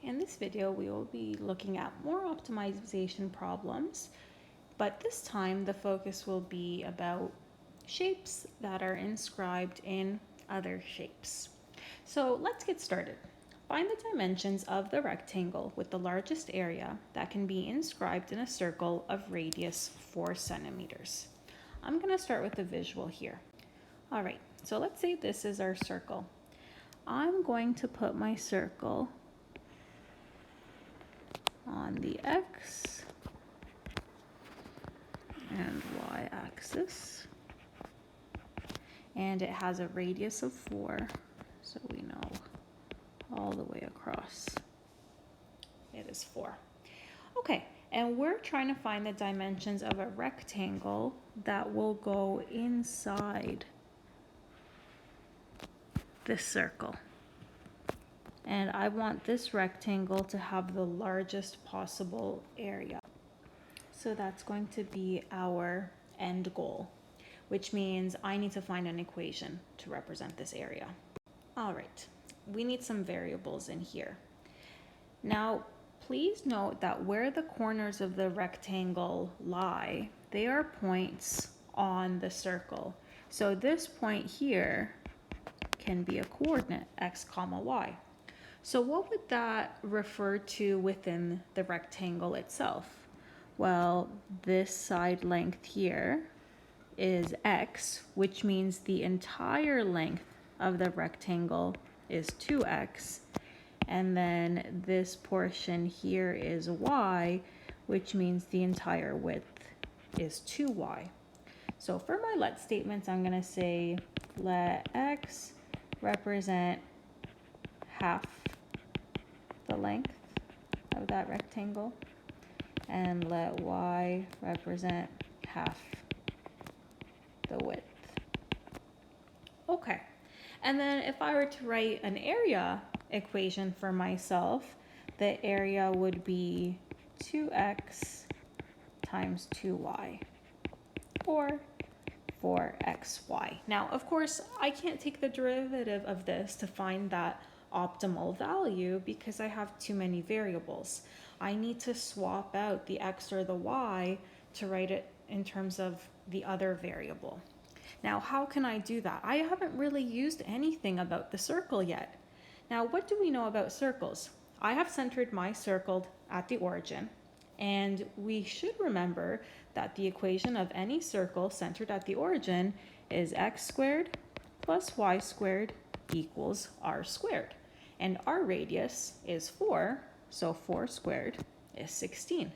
In this video, we will be looking at more optimization problems, but this time the focus will be about shapes that are inscribed in other shapes. So let's get started. Find the dimensions of the rectangle with the largest area that can be inscribed in a circle of radius 4 centimeters. I'm going to start with a visual here. All right, so let's say this is our circle. I'm going to put my circle on the X and Y axis, and it has a radius of 4, so we know all the way across it is 4. Okay, and we're trying to find the dimensions of a rectangle that will go inside this circle. And I want this rectangle to have the largest possible area. So that's going to be our end goal, which means I need to find an equation to represent this area. All right, we need some variables in here. Now, please note that where the corners of the rectangle lie, they are points on the circle. So this point here can be a coordinate, x comma y. So what would that refer to within the rectangle itself? Well, this side length here is x, which means the entire length of the rectangle is 2x. And then this portion here is y, which means the entire width is 2y. So for my let statements, I'm going to say let x represent half the length of that rectangle, and let y represent half the width. Okay, and then if I were to write an area equation for myself, the area would be 2x times 2y, or 4xy. Now, of course, I can't take the derivative of this to find that optimal value because I have too many variables. I need to swap out the x or the y to write it in terms of the other variable. Now, how can I do that? I haven't really used anything about the circle yet. Now, what do we know about circles? I have centered my circle at the origin, and we should remember that the equation of any circle centered at the origin is x squared plus y squared equals r squared. And our radius is 4, so 4 squared is 16.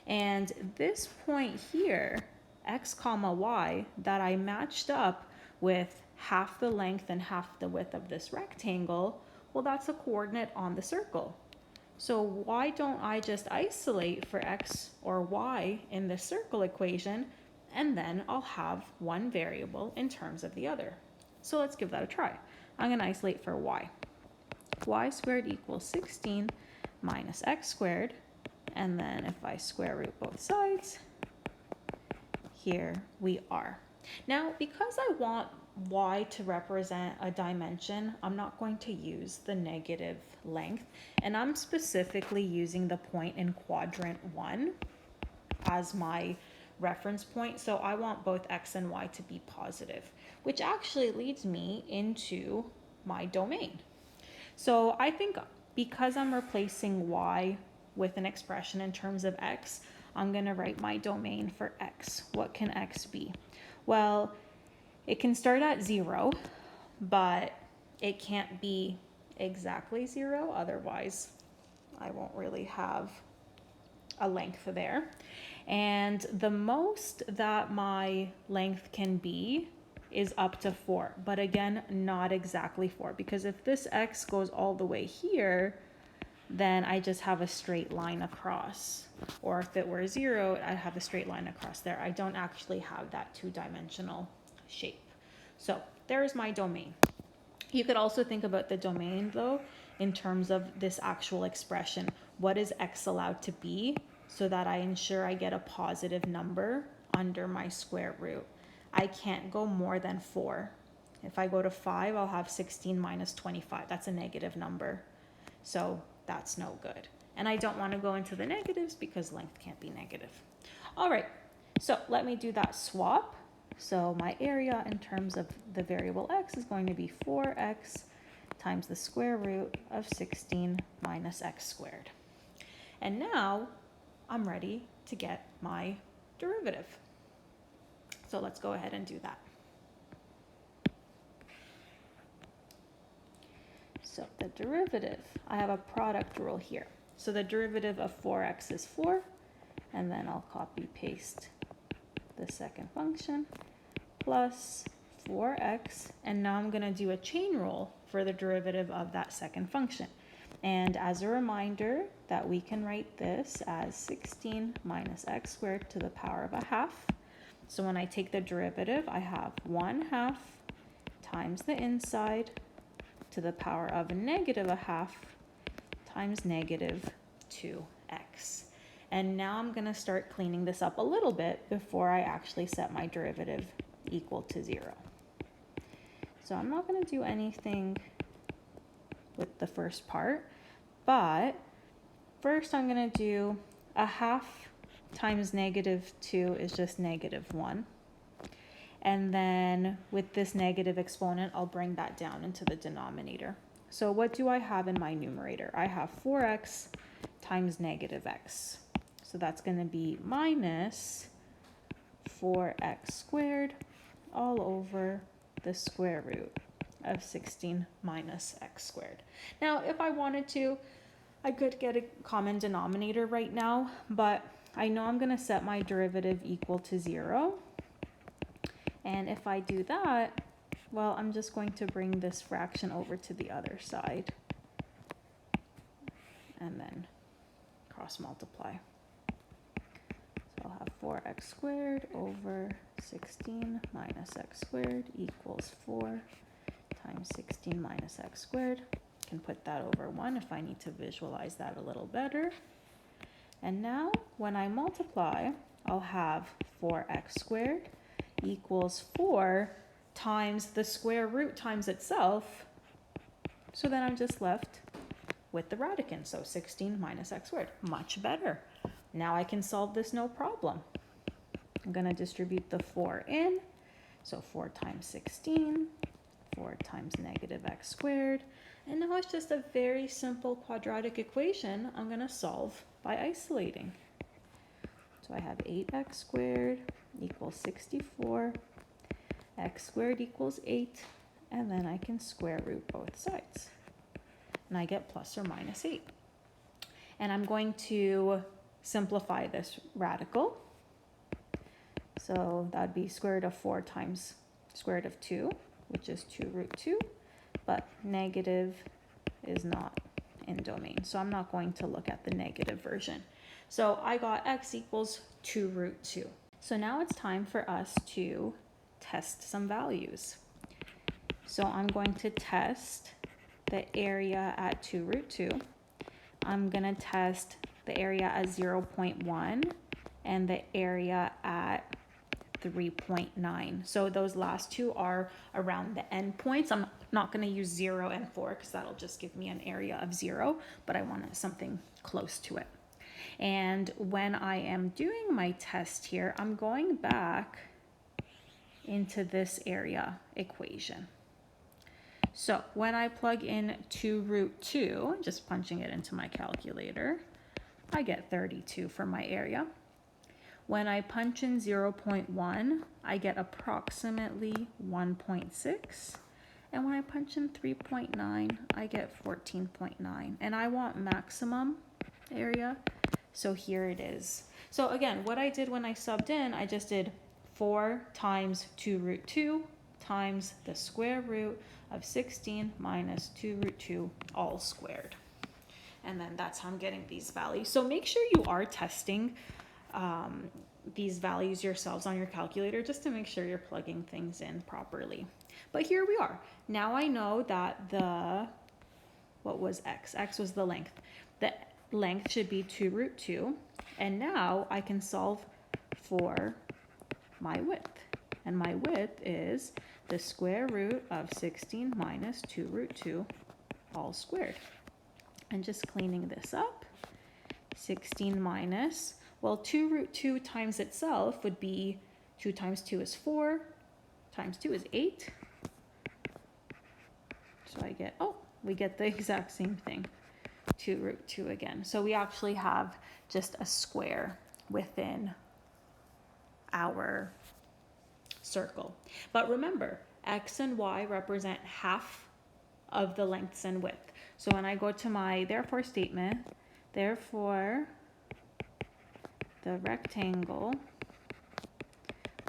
And this point here, x comma y, that I matched up with half the length and half the width of this rectangle, well, that's a coordinate on the circle. So why don't I just isolate for x or y in the circle equation, and then I'll have one variable in terms of the other. So let's give that a try. I'm going to isolate for y. Y squared equals 16 minus x squared, and then if I square root both sides, here we are. Now, because I want y to represent a dimension, I'm not going to use the negative length, and I'm specifically using the point in quadrant 1 as my reference point. So I want both x and y to be positive, which actually leads me into my domain. So I think because I'm replacing y with an expression in terms of x, I'm going to write my domain for x. What can x be? Well, it can start at 0, but it can't be exactly 0. Otherwise, I won't really have a length there. And the most that my length can be is up to 4, but again, not exactly 4, because if this x goes all the way here, then I just have a straight line across. Or if it were 0, I'd have a straight line across there. I don't actually have that two-dimensional shape. So there's my domain. You could also think about the domain, though, in terms of this actual expression. What is x allowed to be so that I ensure I get a positive number under my square root? I can't go more than 4. If I go to 5, I'll have 16 minus 25. That's a negative number. So that's no good. And I don't want to go into the negatives because length can't be negative. All right, so let me do that swap. So my area in terms of the variable x is going to be 4x times the square root of 16 minus x squared. And now I'm ready to get my derivative. So let's go ahead and do that. So the derivative, I have a product rule here. So the derivative of 4x is 4, and then I'll copy paste the second function, plus 4x, and now I'm going to do a chain rule for the derivative of that second function. And as a reminder that we can write this as 16 minus x squared to the power of a half. So when I take the derivative, I have 1/2 times the inside to the power of negative a half times negative 2x. And now I'm going to start cleaning this up a little bit before I actually set my derivative equal to 0. So I'm not going to do anything with the first part, but first I'm going to do a half times negative 2 is just negative 1. And then with this negative exponent, I'll bring that down into the denominator. So what do I have in my numerator? I have 4x times negative x. So that's going to be minus 4x squared all over the square root of 16 minus x squared. Now, if I wanted to, I could get a common denominator right now, but I know I'm going to set my derivative equal to 0. And if I do that, well, I'm just going to bring this fraction over to the other side and then cross multiply. So I'll have 4x squared over 16 minus x squared equals 4 times 16 minus x squared. I can put that over 1 if I need to visualize that a little better. And now when I multiply, I'll have 4x squared equals 4 times the square root times itself. So then I'm just left with the radicand, so 16 minus x squared. Much better. Now I can solve this no problem. I'm going to distribute the 4 in, so 4 times 16, 4 times negative x squared, and now it's just a very simple quadratic equation I'm going to solve by isolating. So I have 8x squared equals 64, x squared equals 8, and then I can square root both sides. And I get plus or minus 8. And I'm going to simplify this radical. So that would be square root of 4 times square root of 2, which is 2 root 2, but negative is not in domain. So I'm not going to look at the negative version. So I got x equals 2 root 2. So now it's time for us to test some values. So I'm going to test the area at 2 root 2. I'm going to test the area at 0.1 and the area at 3.9. So those last two are around the endpoints. I'm not going to use 0 and 4 because that'll just give me an area of 0, but I want something close to it. And when I am doing my test here, I'm going back into this area equation. So when I plug in 2 root 2, just punching it into my calculator, I get 32 for my area. When I punch in 0.1, I get approximately 1.6. And when I punch in 3.9, I get 14.9. And I want maximum area, so here it is. So again, what I did when I subbed in, I just did 4 times 2 root 2 times the square root of 16 minus 2 root 2 all squared. And then that's how I'm getting these values. So make sure you are testing these values yourselves on your calculator just to make sure you're plugging things in properly. But here we are. Now I know that what was x? X was the length. The length should be 2 root 2. And now I can solve for my width. And my width is the square root of 16 minus 2 root 2 all squared. And just cleaning this up, 16 minus, well, 2 root 2 times itself would be 2 times 2 is 4, times 2 is 8. So I get, oh, we get the exact same thing, 2 root 2 again. So we actually have just a square within our circle. But remember, x and y represent half of the lengths and width. So when I go to my therefore statement, therefore the rectangle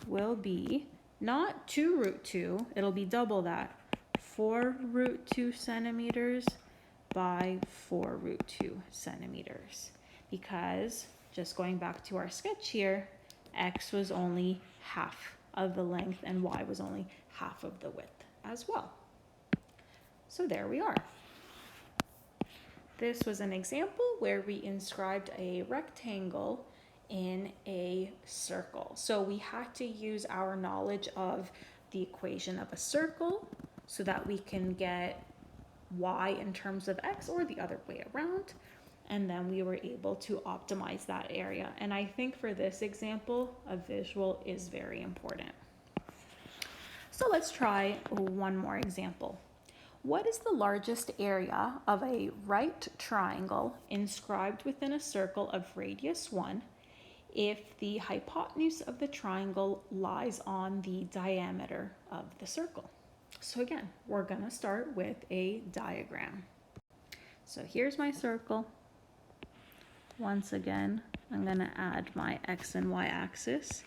will be not 2 root 2, it'll be double that, 4 root 2 centimeters by 4 root 2 centimeters. Because, just going back to our sketch here, x was only half of the length and y was only half of the width as well. So there we are. This was an example where we inscribed a rectangle in a circle. So we had to use our knowledge of the equation of a circle so that we can get y in terms of x, or the other way around. And then we were able to optimize that area. And I think for this example, a visual is very important. So let's try one more example. What is the largest area of a right triangle inscribed within a circle of radius 1 if the hypotenuse of the triangle lies on the diameter of the circle? So again, we're going to start with a diagram. So here's my circle. Once again, I'm going to add my x and y axis,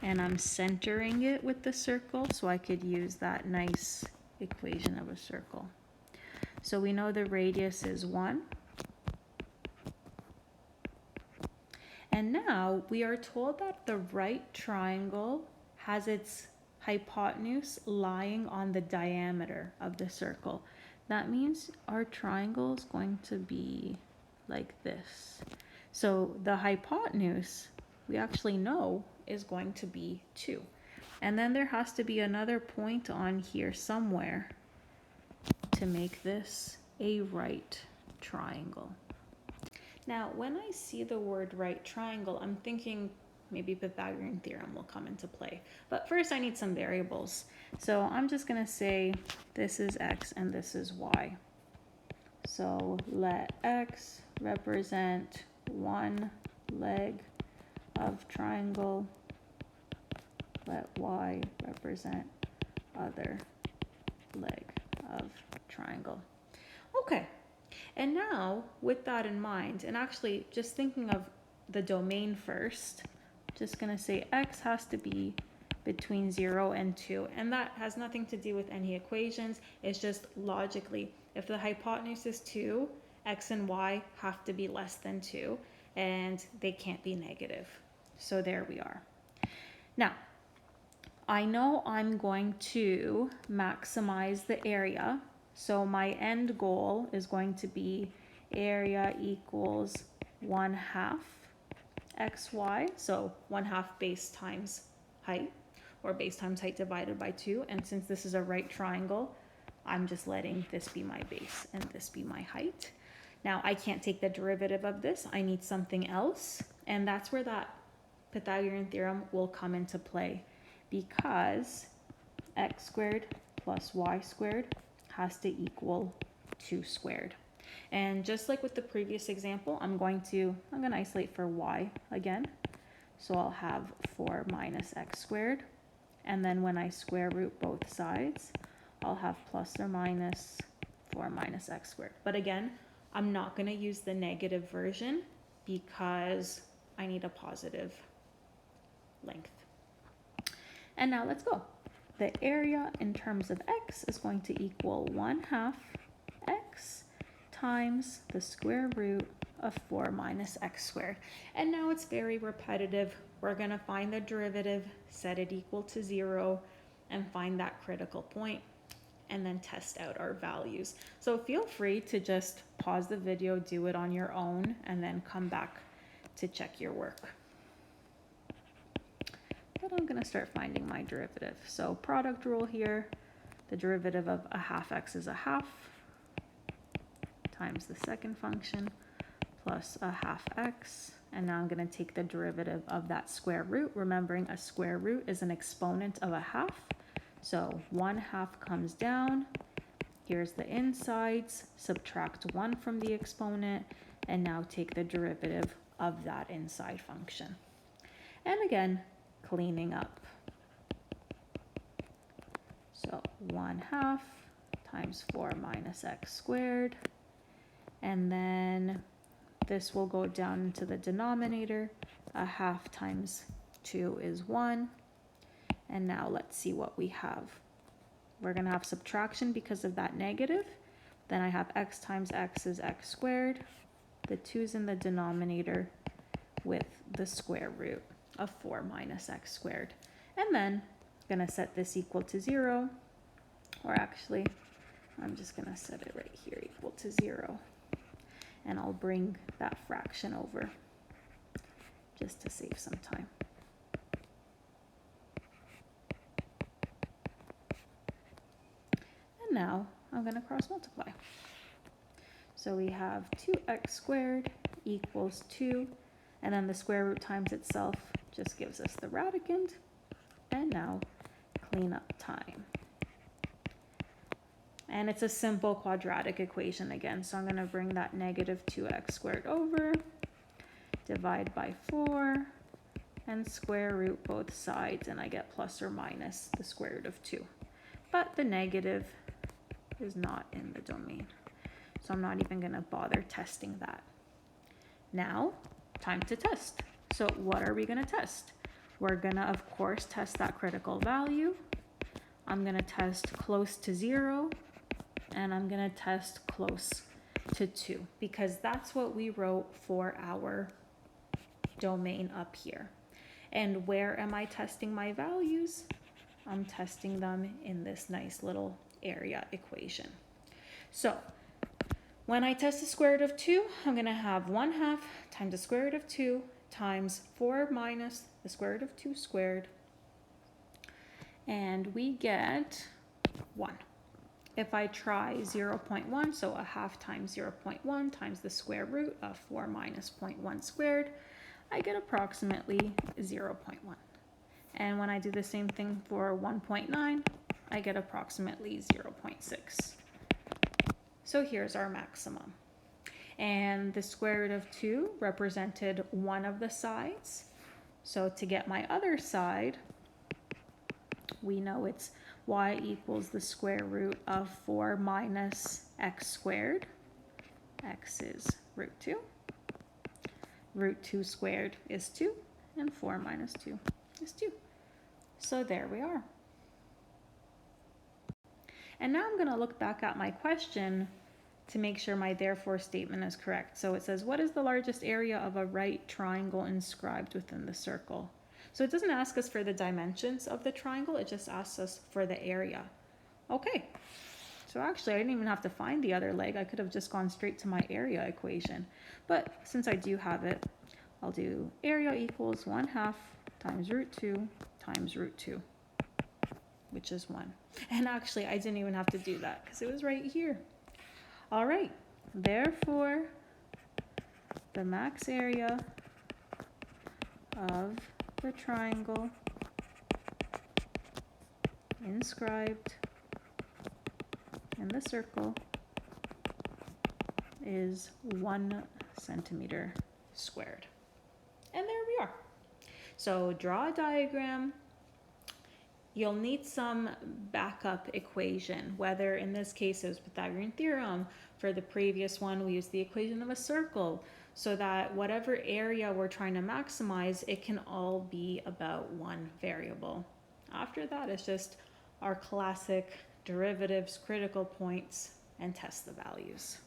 and I'm centering it with the circle so I could use that nice equation of a circle. So we know the radius is 1. And now we are told that the right triangle has its hypotenuse lying on the diameter of the circle. That means our triangle is going to be like this. So the hypotenuse, we actually know, is going to be 2. And then there has to be another point on here somewhere to make this a right triangle. Now, when I see the word right triangle, I'm thinking maybe Pythagorean theorem will come into play. But first I need some variables. So I'm just going to say this is x and this is y. So let x represent one leg of triangle. Let y represent other leg of triangle. Okay, and now with that in mind, and actually just thinking of the domain first, just going to say x has to be between 0 and 2, and that has nothing to do with any equations. It's just logically, if the hypotenuse is 2, x and y have to be less than 2, and they can't be negative. So there we are. Now, I know I'm going to maximize the area, so my end goal is going to be area equals 1/2 xy, so 1/2 base times height, or base times height divided by 2, and since this is a right triangle, I'm just letting this be my base and this be my height. Now I can't take the derivative of this, I need something else, and that's where that Pythagorean theorem will come into play, because x squared plus y squared has to equal 2 squared. And just like with the previous example, I'm going to isolate for y again. So I'll have 4 minus x squared. And then when I square root both sides, I'll have plus or minus 4 minus x squared. But again, I'm not going to use the negative version because I need a positive length. And now let's go. The area in terms of x is going to equal 1/2 x times the square root of 4 minus x squared. And now it's very repetitive. We're going to find the derivative, set it equal to 0, and find that critical point, and then test out our values. So feel free to just pause the video, do it on your own, and then come back to check your work. But I'm going to start finding my derivative. So product rule here, the derivative of 1/2 x is 1/2 times the second function plus a half x. And now I'm going to take the derivative of that square root, remembering a square root is an exponent of a half. So 1/2 comes down. Here's the insides, subtract 1 from the exponent, and now take the derivative of that inside function. And again, cleaning up. So 1/2 times 4 minus x squared. And then this will go down into the denominator. A half times 2 is 1. And now let's see what we have. We're going to have subtraction because of that negative. Then I have x times x is x squared. The 2's in the denominator with the square root of 4 minus x squared. And then I'm going to set this equal to 0. Or actually, I'm just going to set it right here equal to 0. And I'll bring that fraction over just to save some time. Now I'm going to cross multiply. So we have 2x squared equals 2, and then the square root times itself just gives us the radicand. And now clean up time. And it's a simple quadratic equation again, so I'm going to bring that negative 2x squared over, divide by 4, and square root both sides, and I get plus or minus the square root of 2. But the negative is not in the domain, so I'm not even going to bother testing that. Now, time to test. So what are we going to test? We're going to, of course, test that critical value. I'm going to test close to 0, and I'm going to test close to 2, because that's what we wrote for our domain up here. And where am I testing my values? I'm testing them in this nice little area equation. So when I test the square root of 2, I'm going to have 1/2 times the square root of 2 times 4 minus the square root of 2 squared, and we get 1. If I try 0.1, so 1/2 times 0.1 times the square root of 4 minus 0.1 squared, I get approximately 0.1. And when I do the same thing for 1.9, I get approximately 0.6. So here's our maximum. And the square root of 2 represented one of the sides. So to get my other side, we know it's y equals the square root of 4 minus x squared. X is root 2. Root 2 squared is 2, and 4 minus 2 is 2. So there we are. And now I'm going to look back at my question to make sure my therefore statement is correct. So it says, what is the largest area of a right triangle inscribed within the circle? So it doesn't ask us for the dimensions of the triangle, it just asks us for the area. Okay, so actually I didn't even have to find the other leg. I could have just gone straight to my area equation. But since I do have it, I'll do area equals 1/2 times root 2 times root 2, which is 1. And actually, I didn't even have to do that because it was right here. All right, therefore, the max area of the triangle inscribed in the circle is 1 centimeter squared. And there we are. So draw a diagram. You'll need some backup equation, whether in this case it was Pythagorean theorem. For the previous one, we used the equation of a circle, so that whatever area we're trying to maximize, it can all be about one variable. After that, it's just our classic derivatives, critical points, and test the values.